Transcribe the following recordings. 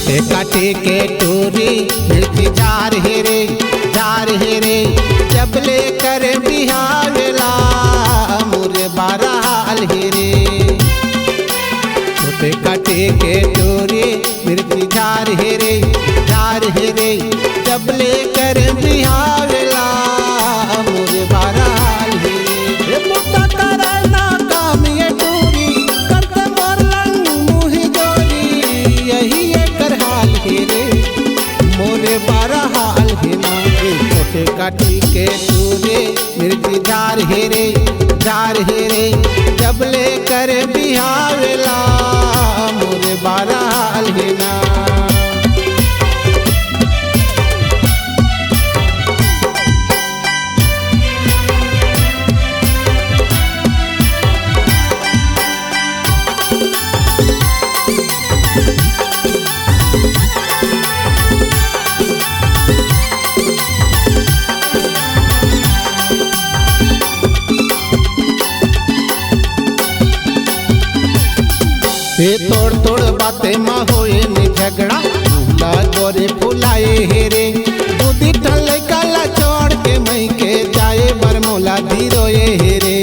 छोटे काटे के टोरी मिर्ची जार हेरे जब ले कर बिहावेला मोरे बाराल हेरे। छोटे काटे के टोरी मिर्ची जार हेरे जब ले कर बिहावेला मोरे बाराल हेरे। मुक्ता करना काम ये टोरी करते मोरलन मुँह जोरी यही कर हाल हेरे मोरे बाराल हेना। छोटे काटी के टोरी मिर्ची जार हेरे जब ले कर बिहावेला मोरे बाराल हेना। तोड़ तोड़ बातें माँ होए ने झगड़ा फूला गोरे फुलाए हेरे। दूधी टल काला चौड़ के मई के जाए बरमोला धीरोए हेरे।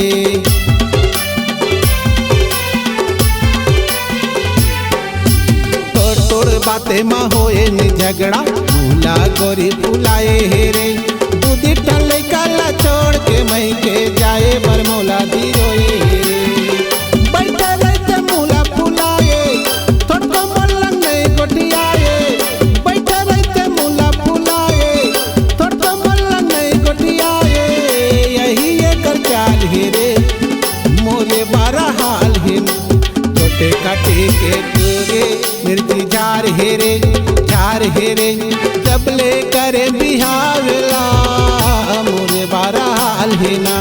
तोड़ तोड़ बातें माँ होए ने झगड़ा फूला गोरे फुलाए हेरे। दूधी टल काला चौड़ के मई के जाए बरमोला धीरोए हेरे। छोटे काटे के टोरे मिर्ची जार हेरे जब ले कर बिहावेला मोरे बाराल हेना।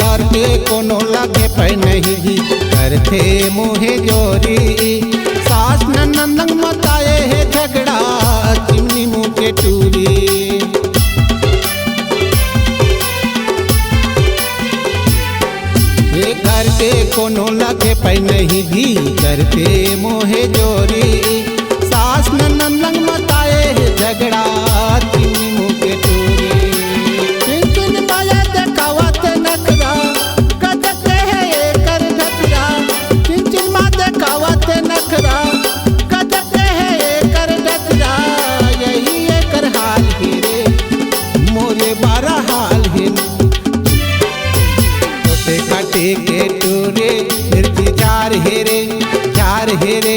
घर पे कोनो लगे पे नहीं जी करते मुहे जोरी। सास ननंद मताए है झगड़ा चिमनी मुँह के टूरी। घर पे कोनो लगे पे नहीं जी करते मुहे जोरी। सास ननंद मताए है झगड़ा चिमनी मुँह के टूरी। के टोरे मिर्ची जार हेरे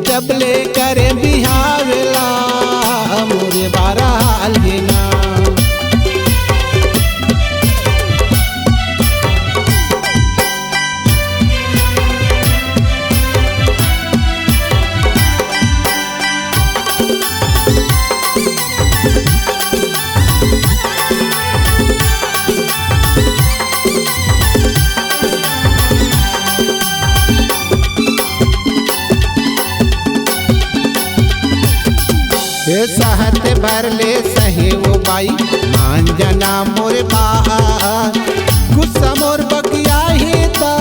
जब ले कर बिहावेला मोरे बाराल हेना। सहत भर ले सहे वो बाई मान जना मोरे बाहर। गुस्सा मोर बकिया ही तो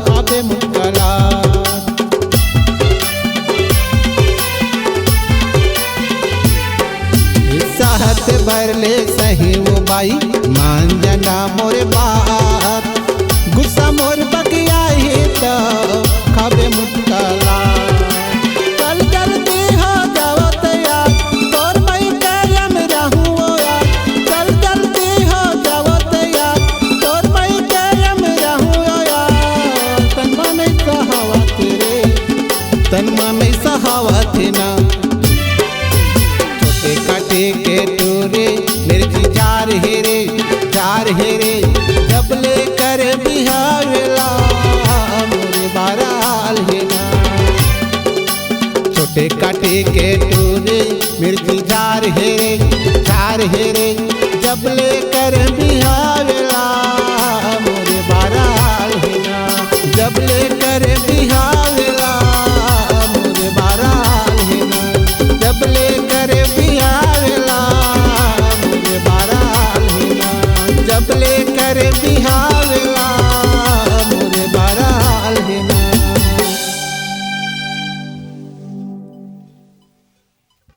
काबे मुकला। सहत भर ले सहे वो बाई मान जना मोरे बाहर। गुस्सा मोर बकिया ही तो काबे मुकला। तनमा में सहावत ना छोटे काटे के टोरे मिर्ची जार हेरे जब ले कर बिहावेला मोरे बाराल हेना। काटे के टूरे मिर्ची झार हेरे जब ले कर बिहावेला मोरे बाराल हेरा जब ले कर बिहार